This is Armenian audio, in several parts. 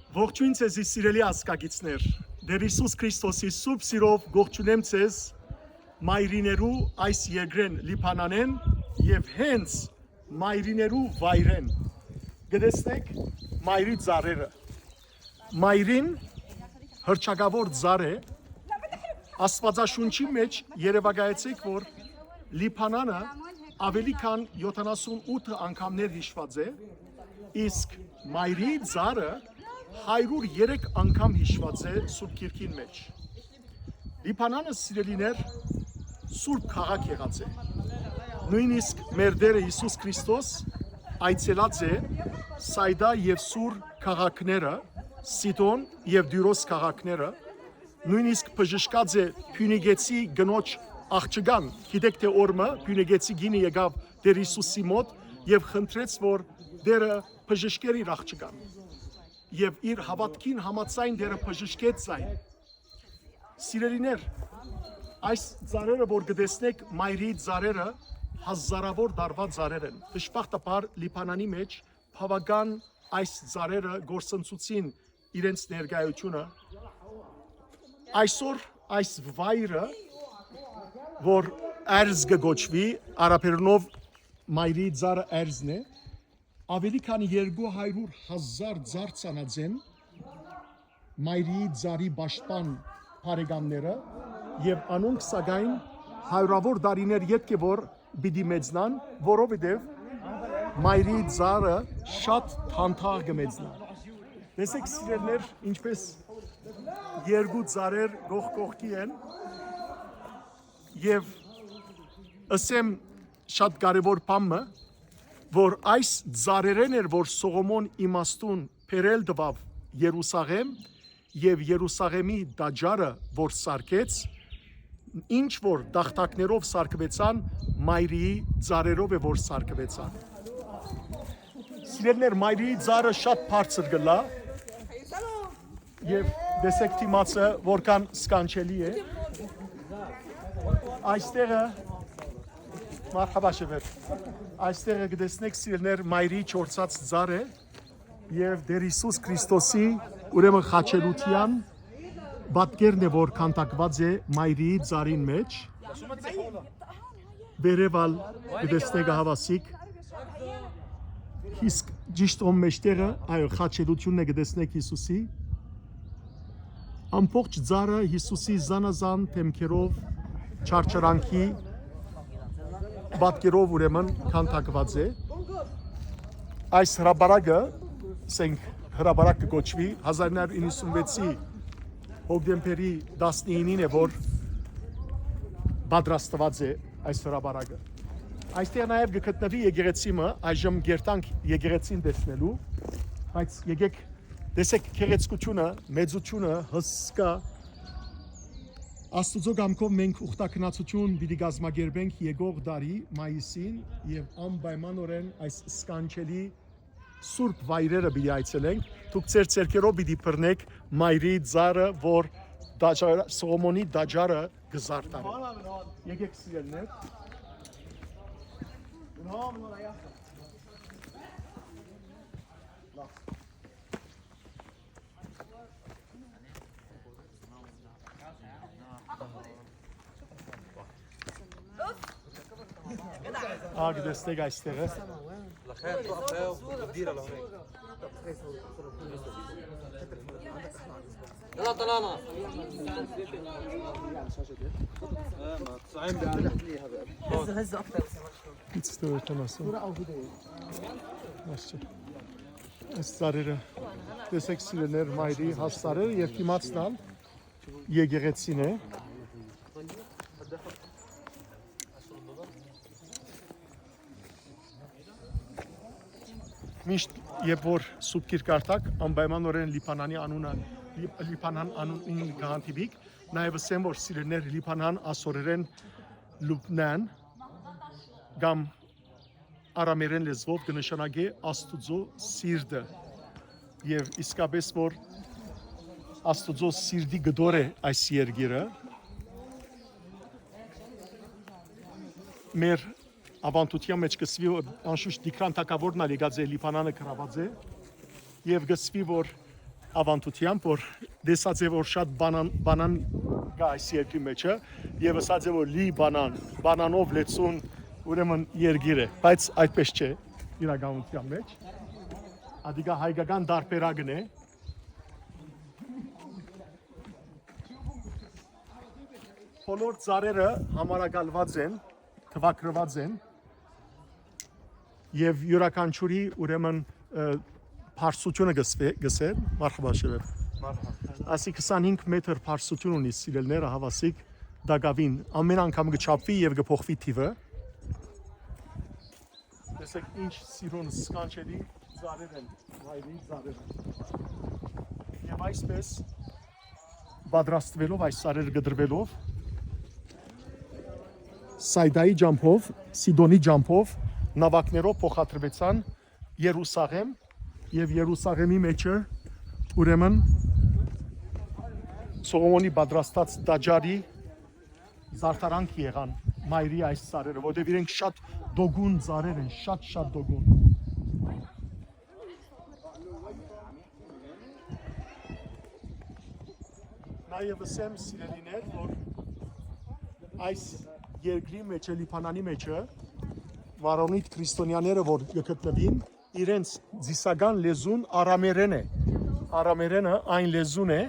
Ողջույն ձեզի սիրելի ազգագիցներ, Տեր Հիսուս Քրիստոսի սուրբ սիրով ողջունեմ ձեզ մայրիներու այս երկրեն Լիբանանեն եւ հենց մայրիներու վայրեն։ Գտեսնեք մայրի ծառերը։ Մայրին հրճագավոր ծառ է, Աստվածաշունչի մեջ երևակայեցեք, որ Լիբանանը ավելի քան 78 անգամներ հիշված է, իսկ մայրի ծառը 103 անգամ հիշված է Սուրբ Գիրքին մեջ։ Լիբանանը սիրելիներ Սուրբ քաղաք եղած է։ Նույնիսկ մեր Տերը Հիսուս Քրիստոս այցելած է Սայդա եւ Սուր քաղաքները, Սիդոն եւ Դյուրոս քաղաքները, նույնիսկ բժշկած է Փյունիգեցի գնոջ աղջկան, գիտեք թե օրը Փյունիգեցի գինը եկավ Տեր Հիսուսի մոտ եւ խնդրեց, որ Տերը բժշկեր իր աղջկան։ Եվ իր հավատքին համաձայն Տերը բժշկեց այն։ Սիրելիներ, այս ծառերը, որ գտեսնեք, մայրի ծառերը հազարավոր տարվա ծառեր են։ Դժբախտաբար Լիբանանի մեջ բավական այս ծառերը գործընծուցին իրենց ներկայությունը։ Այսօր այս վայրը, որ Էրզ գոչվի, արաբերենով մայրի ծառը Էրզն է, ավելի քան 200,000 ծառ ծանածեն մայրի ծառի պաշտպան բարեկամները եւ անոնք սակայն հարյուրավոր տարիներ յետք է որ պիտի մեծնան, որովհետեւ մայրի ծառը շատ թանթաղ կմեծնա։ Տեսեք սիրելիներ, ինչպես երկու ծառեր կողքի են եւ ասեմ շատ կարեւոր բանը, որ այս ծառերեն էր, որ Սողոմոն իմաստուն բերել տվավ Երուսաղեմ եւ Երուսաղեմի դաջարը, որ սարքեց, ինչ որ տախտակներով սարքվեցան, մայրի ծառերով է որ սարքվեցան։ Սիրելիներ, մայրի ծառը շատ բարձր գլա եւ տեսեք դիմացը որքան սկանչելի է։ Այստեղը Մարհաբա շեվեր։ Այստեղ գտեսնեք սիրելիներ մայրի չորցած ծառ է եւ Տեր Հիսուս Քրիստոսի ուրեմն խաչելության պատկերն է, որ քանդակված է մայրի ծառին մեջ։ Վերևալ գտեսնեք հավասիկ։ Իսկ ճիշտ ում մեջտեղը, այո, խաչելությունն է գտեսնեք Հիսուսի։ Ամբողջ ծառը Հիսուսի զանազան թեմքերով չարչարանքի պատկերով ուրեմն քանդակված է։ Այս հրապարակը, ասենք հրապարակ կոչվի 1996-ի հոկտեմբերի 19-ին է, որ պատրաստված է այս հրապարակը։ Այստեղ նաև կգտնվի եկեղեցիմը, այժմ գերտանք եկեղեցին տեսնելու, բայց եկեք տեսեք գեղեցկությունը, մեծությունը, հսկա Աստուծո կամքով մենք ուխտակնացություն պիտի կազմակերպենք եկող տարի մայիսին եւ անպայմանորեն այս սկանչելի սուրբ վայրերը պիտի այցելենք։ Դուք ձեր ցերկերով պիտի բռնեք մայրի ծառը, որ Սողոմոնի դաջարը գզարտարը։ Եկեք սիրելիներ։ Գտեսնեք այստեղը։ Այս ծառերը տեսեք սիրելիներ մայրի հասարերը եւ դիմացնալ եկեղեցին է։ Միշտ երբ որ սուրբ գիրք արտակ անպայմանորեն Լիբանանի անունը Լիբանան անունին կհանդիպիկ, նաև ասեմ որ սիրելիներ Լիբանան ասորերեն Լուբնան կամ արամերեն լեզվով կնշանակի Աստուծո սիրտը եւ իսկապես որ Աստուծո սիրտի գդոր է այս երկիրը մեր ավանդության մեջ կսվի անշուշտ դիկրան թակավորն ալիգած է Լիբանանը կրաված է եւ գսվի որ ավանդությամբ, որ դեսած է որ շատ բանան գա այս երկրի մեջը եւ ասած է որ լի բանանով լեցուն ուրեմն երգիր է, բայց այդպես չէ իրականության մեջ։ Ադիգա հայկական դարբերակն է։ Բոլոր ծառերը համարակալված են, թվակրված են եւ յուրաքանչյուրի ուրեմն Փարսությունը գսել, մարխաբա շեվեր։ Ասի 25 մետր փարսություն ունի սիրելները հավասիկ դագավին ամեն անգամ գչափվի եւ գփոխվի թիվը։ Տեսեք ինչ սիրուն սկանչելի ծառեր են, վայրի ծառեր են։ Եվ այսպես պատրաստվելով այս ծառերը գդրվելով Սայդայի ջամփով, Սիդոնի ջամփով նավակներով փոխադրվեցան Երուսաղեմ եւ Երուսաղեմի մեջը ուրեմն Սողոմոնի պատրաստած տաճարի զարդարանք եղան մայրի այս ծառերը, որտեղ իրենք շատ դոգուն ծառեր են, շատ դոգուն։ Նաեւ ասեմ սիրելիներ, որ այս երկրի մեջ, Լիբանանի մեջը վարոնիտ քրիստոնյաները, որ գտնվին, իրենց ձիսական լեզուն արամերեն է։ Արամերենը այն լեզուն է,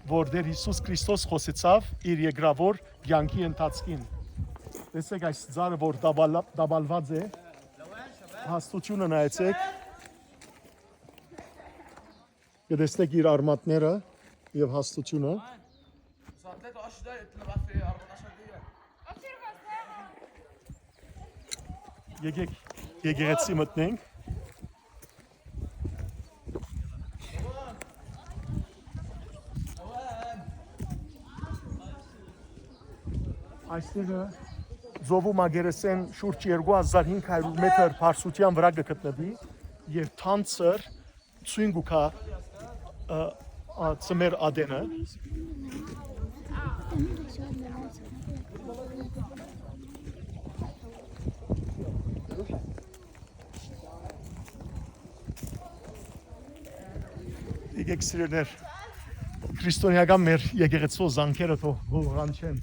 որ դեր Հիսուս Քրիստոս խոսեցավ իր երկրավոր կյանքի ընթացքին։ Տեսեք այս ծառը, որ դաբալված է, հաստությունը նայեցեք։ Կտեսնեք իր արմատները եւ հաստությունը։ Եկեք եկեղեցի մտնենք։ Այստեղը Զովու մագերեսեն շուրջ 2500 մետր բարձրության վրա գտնվի եւ թանցր ցույն գուքա ծմեր ադենը։ Եկեք սիրելիներ, քրիստոնեական մեր եկեղեցու զանքերը թող գողան չեն։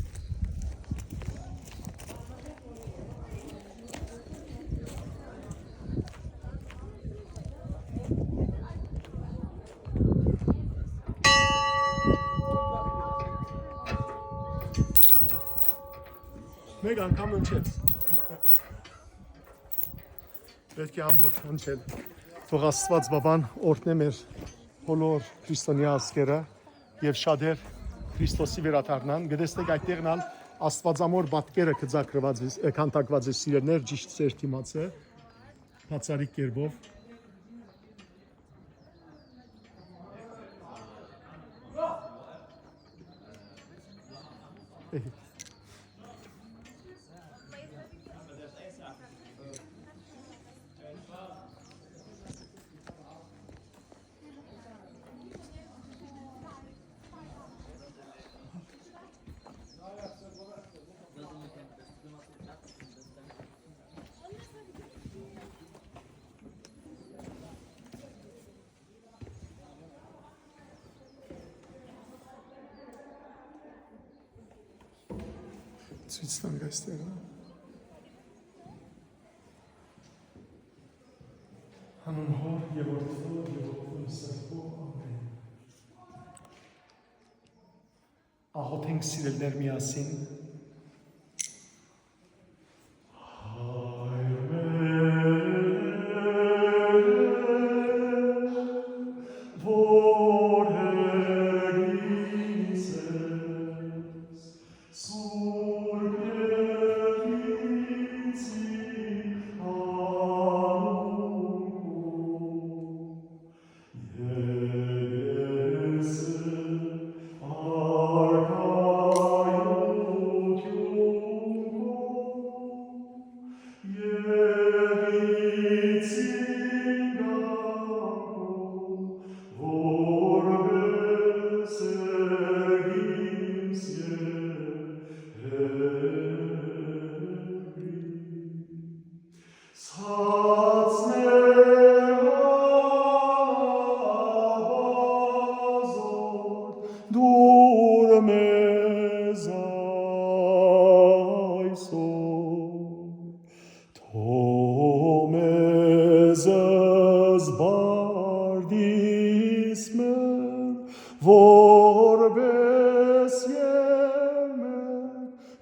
Մեկ անգամ ընչեց։ Պետք է ամուր ընչել։ Թող Աստված բաբան օրհնե մեր բոլոր քրիստոնյա ազգերը եւ շատեր Քրիստոսի վերադառնան։ Գտեսնեք այդտեղն Աստվածամոր պատկերը քանդակված է սիրելներ, ճիշտ ծեր թիմացը, բացառիկ կերպով։ Ցույց տանք այստեղ։ Հանուն Հոր եւ Որդու եւ Որդու Սրբու ամեն։ Աղոթենք սիրելիներ միասին։ որպես եմեր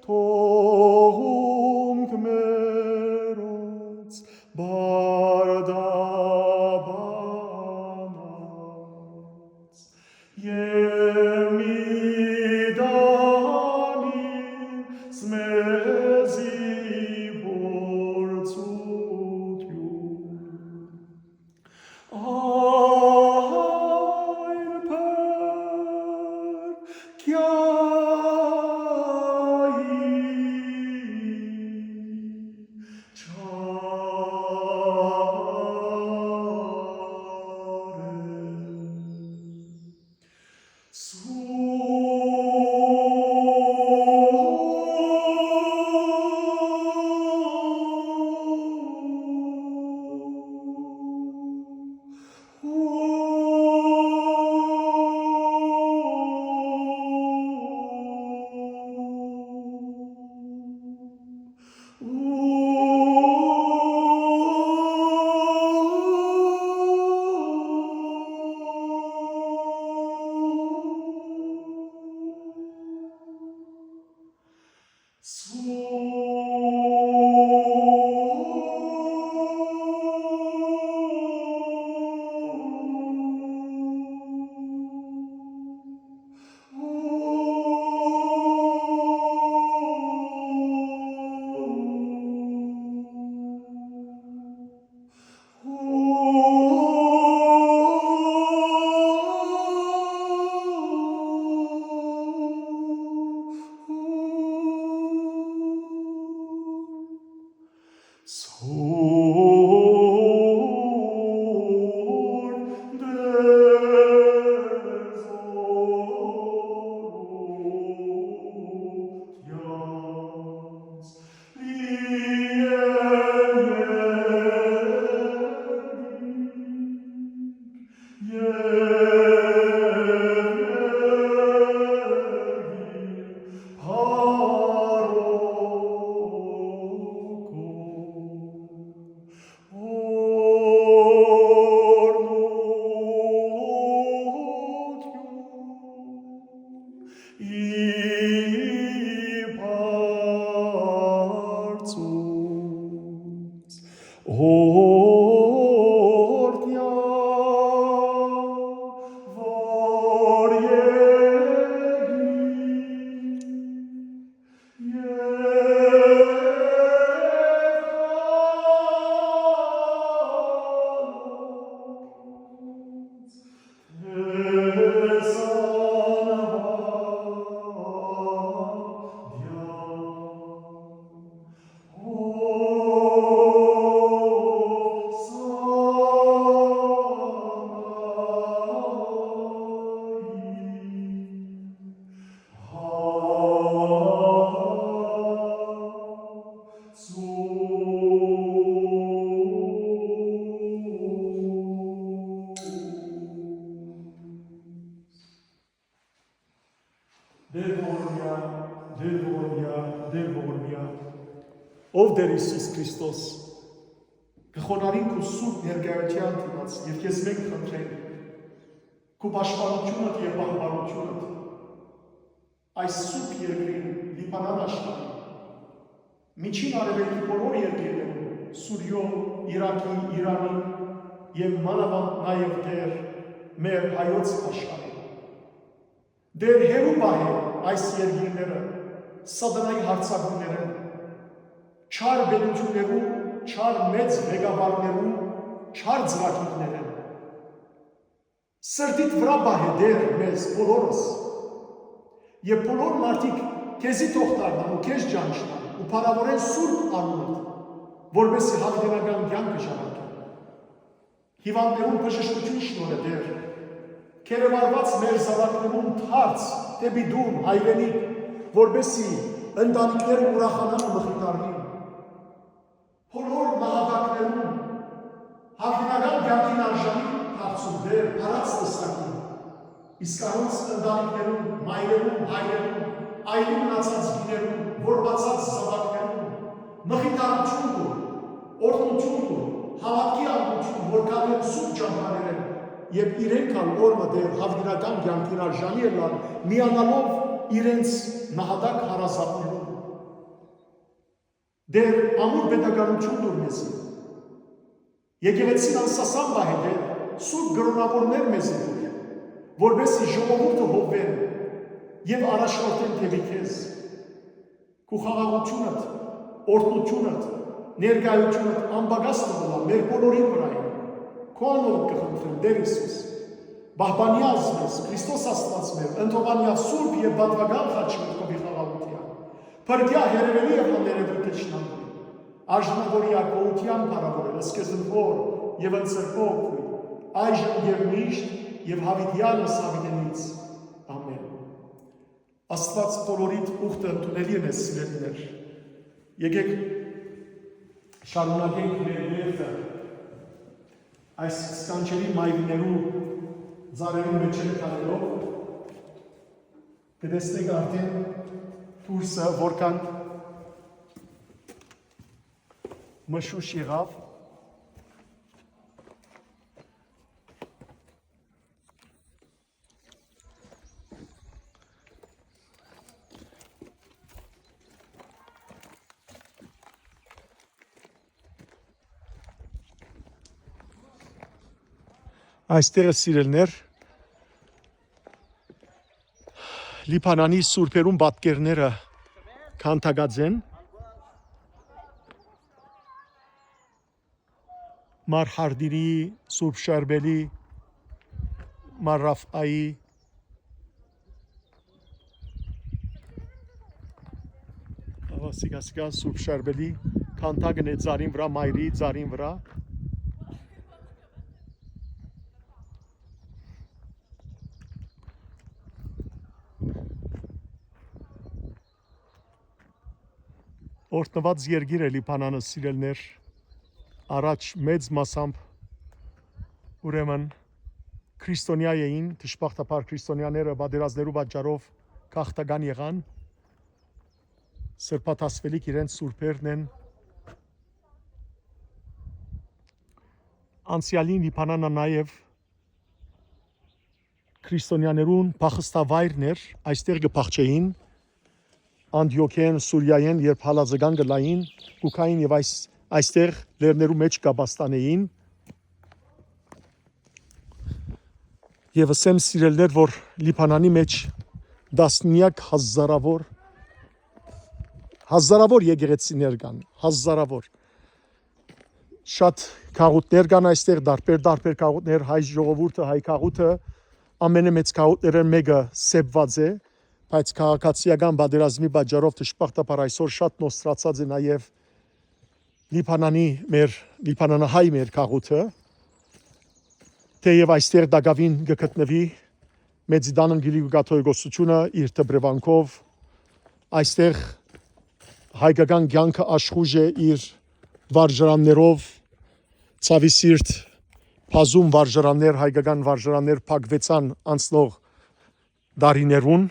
թողունք մերոց բարդաբանած եմիդանի զմեզի գործություն այն պեր կյայի Ով դեր Հիսուս Քրիստոս կխոնարհին քո սուրբ ներկայության դիմաց եւ քեզ մենք խնդրենք քո պաշտպանությունդ եւ պահպանությունդ այս սուրբ երկրին Լիբանան աշխարհին միջին արևելքի բոլոր երկրներում Սուրիո, Իրաքի, Իրանի եւ մանավանդ նաեւ դեր մեր հայոց աշխարհին դեր հերու պահե այս երկրները սատանայի հարձակումները չար բերություններում, չար մեծ ղեկավարներում, չար ծրագիրներում։ Սրտիդ վրա բահե դեր մեզ բոլորս։ Եվ բոլոր մարդիկ քեզի թող դառնան ու քեզ ճանաչեն ու փառավորեն սուրբ անունդ, որպեսզի հավիտենական կյանքը շարունակեն։ Հիվանդներուն բժշկություն շնորհե դեր։ Քերևարված մեր զավակներուն թարց դեպի դուն հայրենիք, որպեսզի ընտանիքները ուրախանան ու մխիթարվին։ Բոլոր մահաբակներում հավիտենական կյանքին արժանի հարցում դեր հարած տեսակին, իսկ առանց ընտանիքներում, մայրերում, հայրերում, այլի մնացած գիներում, որբացած զավակներում, մխիթարություն կու, օրհնություն կու, հավատքի անկություն, որ կանեն սուրբ ճամփաներեն, եւ իրենք ալ օրը դեր հավդրական կյանքին արժանի ելան միանալով իրենց նահատակ հարազատներուն դեր ամուր պետականություն դուր մեզի եկեղեցին անսասան բահետեր սուրբ գրոնավորներ մեզի դուր որբեսի ժողովուրդը հովվեն եւ առաջնորդեն թեւի քեզ քու խաղաղությունդ օրհնությունդ ներկայությունդ անբագաստ մնա մեր բոլորի վրայ քո անունով կխնդրեմ Տեր Հիսուս բահբանյազ մեզ Քրիստոս Աստված մեր ընթովանյա սուրբ եւ բադվական խաչի քովի խաղաղության փրկյա հերևելի եւ հաներևի տեչնամի աժնավորյա կողության փառավորել սկզբոր եւ ընծրկող այժմ եւ միշտ եւ հավիտյանս հավիտենից ամեն Աստված բոլորիդ ուխտը ընդունելի է մեզ սիրելիներ եկեք շարունակենք մեր երթը այս սկանչելի մայրիներու ձարերու մեջերը տալելով կտեսնեք արդեն դուրսը որքան մշուշ եղավ Այստեղը սիրելներ Լիբանանի սուրբերուն պատկերները քանթագած են Մար Հարդիրի, Սուրբ Շարբելի, Մար Ռաֆայի Սիգա Սուրբ Շարբելի քանթագն է ծարին վրա մայրի ծարին վրա Օրտնված երգիր է Լիբանանը սիրելներ առաջ մեծ մասամբ ուրեմն քրիստոնյա էին դժբախտաբար քրիստոնյաները բادرազներու պատճառով քաղաքական եղան սրբաթասվելիք իրենց սուրբերն են անցյալին Լիբանանը նաև քրիստոնյաներուն փախստավայրներ այստեղ կփախչեին Անդիոքեն, Սուրիայեն, երբ հալածական գլային, կուքային եւ այստեղ լերներու մեջ կաբաստանեին եւ ասեմ սիրելներ, որ Լիբանանի մեջ դասնյակ հազարավոր եկեղեցիներ կան, հազարավոր շատ քաղուտներ կան այստեղ, դարբեր քաղուտներ, հայ ժողովուրդը, հայ քաղուտը ամենամեծ քաղուտներն մեկը սեփված է բայց քաղաքացիական բادرազմի պատճառով դժբախտաբար այսօր շատ նոսրացած է նաև Լիբանանահայ մեր քաղուտը թեև այստեղ դակավին գտնվի մեծիդանն գիլիգաթոյգոսությունը իր դբրևանքով այստեղ հայկական կյանքը աշխուժ է իր վարժարաններով ցավի սիրտ բազում վարժարաններ հայկական վարժարաններ փակվեցան անցնող դարիներուն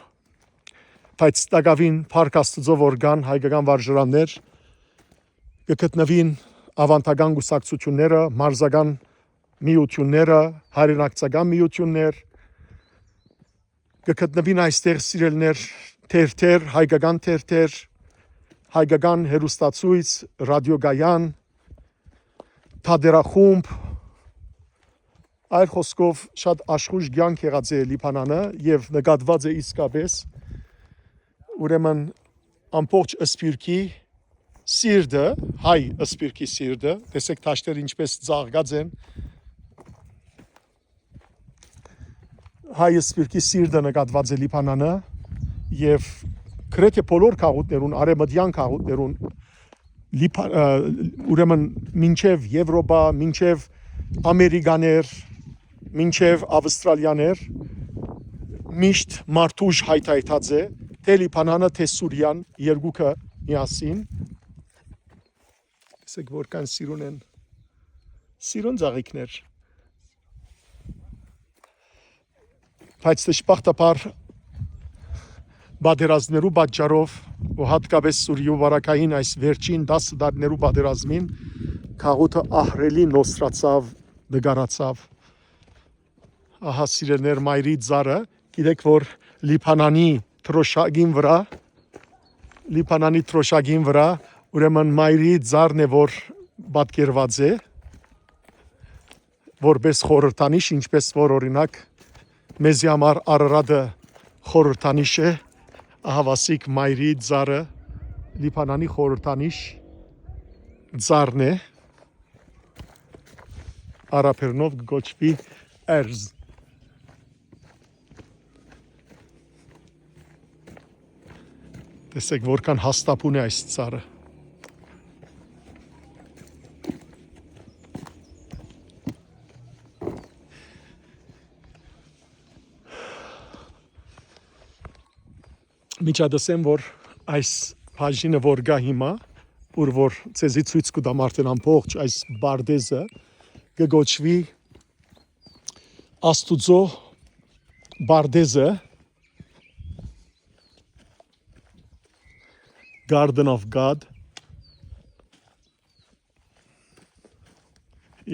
բայց դակավին Փարք Աստծո օրգան հայկական վարժարաններ գտնվին ավանդական գուսակցությունները, մարզական միությունները, հայրենակցական միություններ գտնվին այստեղ սիրելներ թերթեր, հայկական հերոստացույց, ռադիոգայան, թադերախումբ այլ խոսքով շատ աշխուժ կյանք եղած է Լիբանանը եւ նկատված է իսկապես ուրեմն ամբողջ ըսպիրկի սիրտը, հայ ըսպիրկի սիրտը, տեսեք թաշտերը ինչպես ծաղկած են, հայ ըսպիրկի սիրտը նկատված է Լիբանանը եւ գրեթե բոլոր քաղուտներուն, արևմտյան քաղուտներուն, ուրեմն մինչև Եվրոպա, մինչև Ամերիկաներ, մինչև Ավստրալիաներ, միշտ մարդուժ հայթայթած է, թե Լիբանանը, թե Սուրիան, երկուքը միասին, տեսեք որքան սիրուն են, սիրուն ծաղիկներ, բայց դժբախտաբար բادرազներու պատճառով ու հատկապես Սուրիու վարակային այս վերջին 10 տարիներու բادرազմին քաղուտը ահրելի նոսրացավ, դգարացավ ահա սիրելներ մայրի ձարը, գիտեք որ Լիբանանի թրոշակին վրա ուրեմն մայրի ձարն է որ պատկերված է որպես խորհրդանիշ, ինչպես որ օրինակ մեզի համար Արարատը խորհրդանիշ է, ահա վասիկ մայրի ձարը Լիբանանի խորհրդանիշ ձարն է, արաբերենով գոչվի Էրզ։ Տեսեք որքան հաստապուն է այս ձարը։ Միջադասեմ որ այս բաժինը որ գա հիմա, ուր որ ցեզի ցույց կտամ արդեն ամբողջ այս բարդեզը կգոչվի Աստուծո բարդեզը, Garden of God,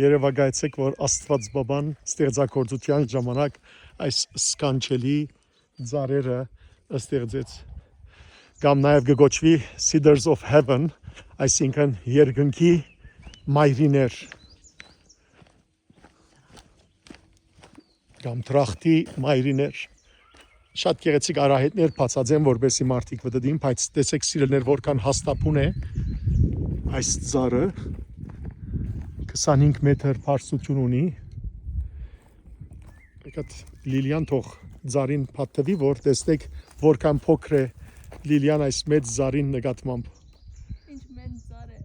երևակայեցեք որ Աստված բաբան ստեղծագործության ժամանակ այս սկանչելի ձարերը ստեղծեց, կամ նաև կգոչվի Cedars of Heaven, այսինքն երկնքի մայրիներ, կամ դրախտի մայրիներ, շատ գեղեցիկ արահետներ բացած են որպեսզի մարդիկ վտտին, բայց տեսեք սիրելներ որքան հաստապուն է այս ձարը, 25 մետր բարձրություն ունի, եկած Լիլիան թող ձարին պատտվի, որ տեսնեք որքան փոքր է Լիլիան այս մեծ ձարին նկատմամբ։ Ինչ մեծ ձար է։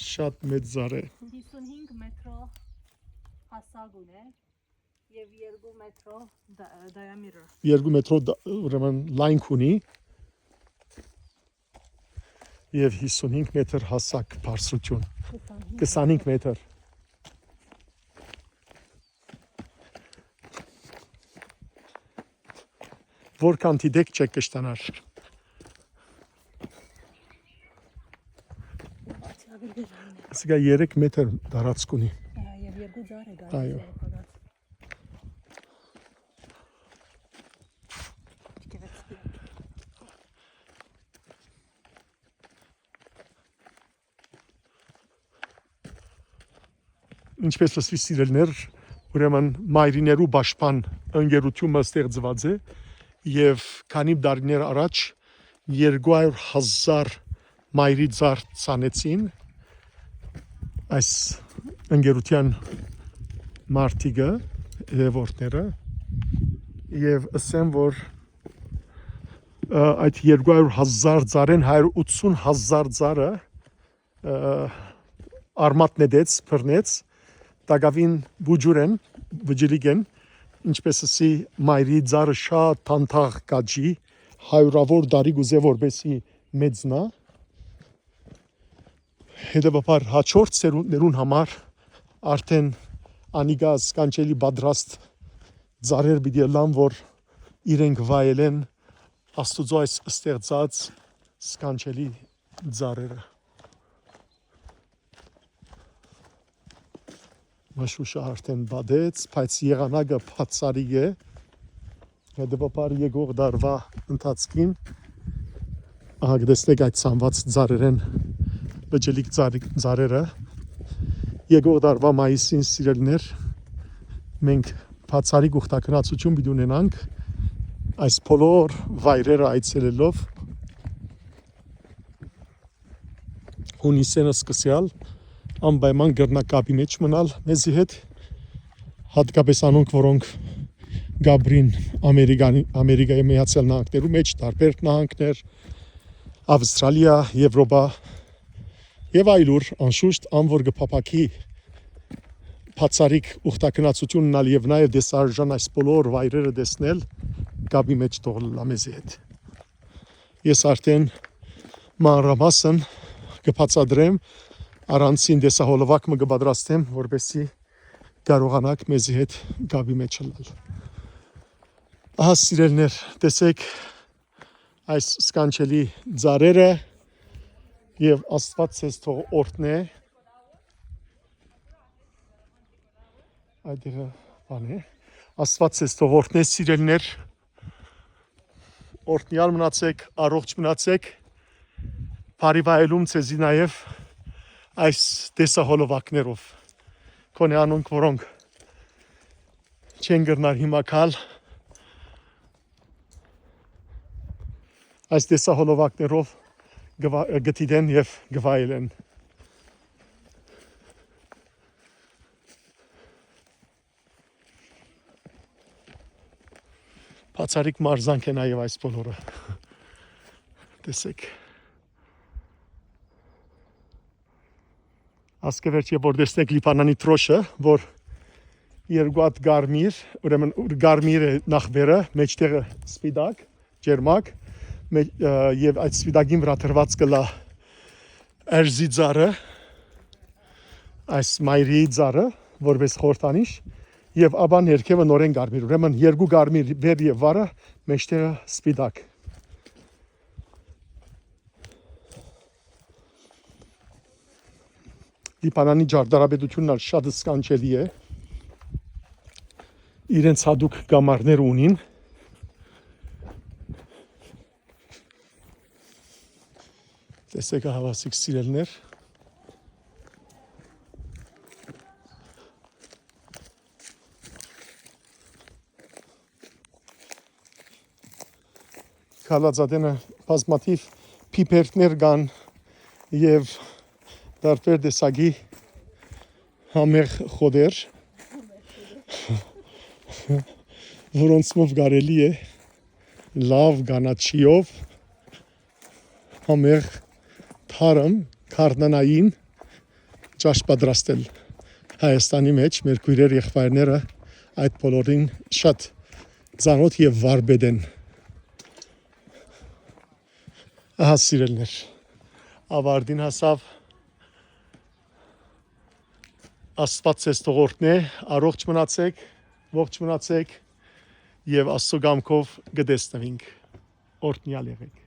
Շատ մեծ ձար է։ 55 մետրո հասակ ունի եւ 2 մետրո diameter։ 2 մետրո ուրեմն լայնք ունի եւ 55 մետր հասակ բարձրություն։ 25 մետր։ Որքան դիտեք չեք կշտանար։ Ասիկա 3 մետր դարածք ունի։ Եվ 2 ձար է գալիս։ Այո։ Ինչպես լսվի սիրելներ, ուրեմն մայրիներու պաշտպան ընկերությունը ստեղծված է եւ քանի տարիներ առաջ 200,000 մայրի ձար ցանեցին այս ընկերության մարտիկը երևորդները եւ ասեմ որ այդ 200,000 ձարեն 180,000 ձարը արմատնեց բռնեց տակավին բուջուրեն վջիլիգեն ինչպես ասի մայրի ձարը շատ թանթաղ կաճի հայրավոր դարի գուզե որբեսի մեծնա հետևաբար հաջորդ սերունդներուն համար արդեն անիգա սկանչելի պատրաստ ձարեր պիտի լան որ իրենք վայելեն Աստուծո այս ստեղծած սկանչելի ձարերը Մաշուշը արդեն բադեց, բայց եղանակը բացարիք է, հետևաբար եկող դարվա ընթացքին, ահագդեսնեք այդ սանված ձարերեն, բջելիք ձարերը, եկող դարվա մայիսին սիրելներ, մենք բացարիք ուղտակնացություն պիտի ունենանք, այս բոլոր վայրերը այցելելով, հունիսենը սկսյալ, անպայման գրնակապի մեջ մնալ մեզի հետ հատկապես անոնք որոնք գաբրին Ամերիկայի Միացյալ Նահանգներու մեջ տարբեր նահանգներ Ավստրալիա, Եվրոպա եւ այլուր անշուշտ անոր գփապակի բացարիք ուխտակնացություն ունալ եւ նաեւ դեսարժան այս բոլոր վայրերը տեսնել գաբի մեջ թողնալ մեզի հետ ես արդեն մանրամասն կբացատրեմ Արանցին դեսահոլովակ մը կպատրաստեմ, որպեսզի կարողանաք մեզի հետ գաբի մեջ լալ։ Ահա սիրելներ, տեսեք այս սկանչելի ձարերը եւ Աստված ցեզ թող օրհնե այդերը բան է։ Աստված ձեզ թող օրհնի սիրելիներ։ Օրհնյալ մնացեք, առողջ մնացեք։ Բարի վայելում ձեզի նաև այս տեսահոլովակներով։ Կոնե անոնք, որոնք չեն գրնար հիմա կալ այս տեսահոլովակներով գտիդեն եւ գվայելեն։ Բացարիք մարզանք է նաև այս բոլորը։ Տեսեք։ Ասկևերջի որ տեսնեք Լիբանանի թրոշը, որ երկու հատ գարմիր, ուրեմն գարմիրը նախվերը, մեջտեղը սպիտակ, ջերմակ, եւ այդ սպիտակին վրա դրված կլա էրզի ծառը, այս մայրի ծառը, որպես խորտանիշ, եւ աբան երկևը նորեն գարմիր, ուրեմն երկու գարմիր վեր եւ վարը, մեջտեղը սպիտակ։ Լիբանանի ջարդարաբեդությունն շատ սկանչելի է։ Իրենց հadouk գամարներ ունին։ Տեսեք հավասիկ սիրելներ։ Քալածադենը բազմաթիվ պիպերներ կան եւ տարբեր տեսակի համեղ խոդեր, որոնցով կարելի է լավ գանաչիով համեղ թարմ քարնանային ճաշ պատրաստել։ Հայաստանի մեջ մեր քույրեր եղբայրները այդ բոլորին շատ ծանոթ եւ վարպետ են։ Ահա սիրելներ, ավարտին հասավ Աստված ձեզ թող օրհնի, առողջ մնացեք, ողջ մնացեք եւ Աստծո կամքով կտեսնվենք։ Օրհնյալ եղեք։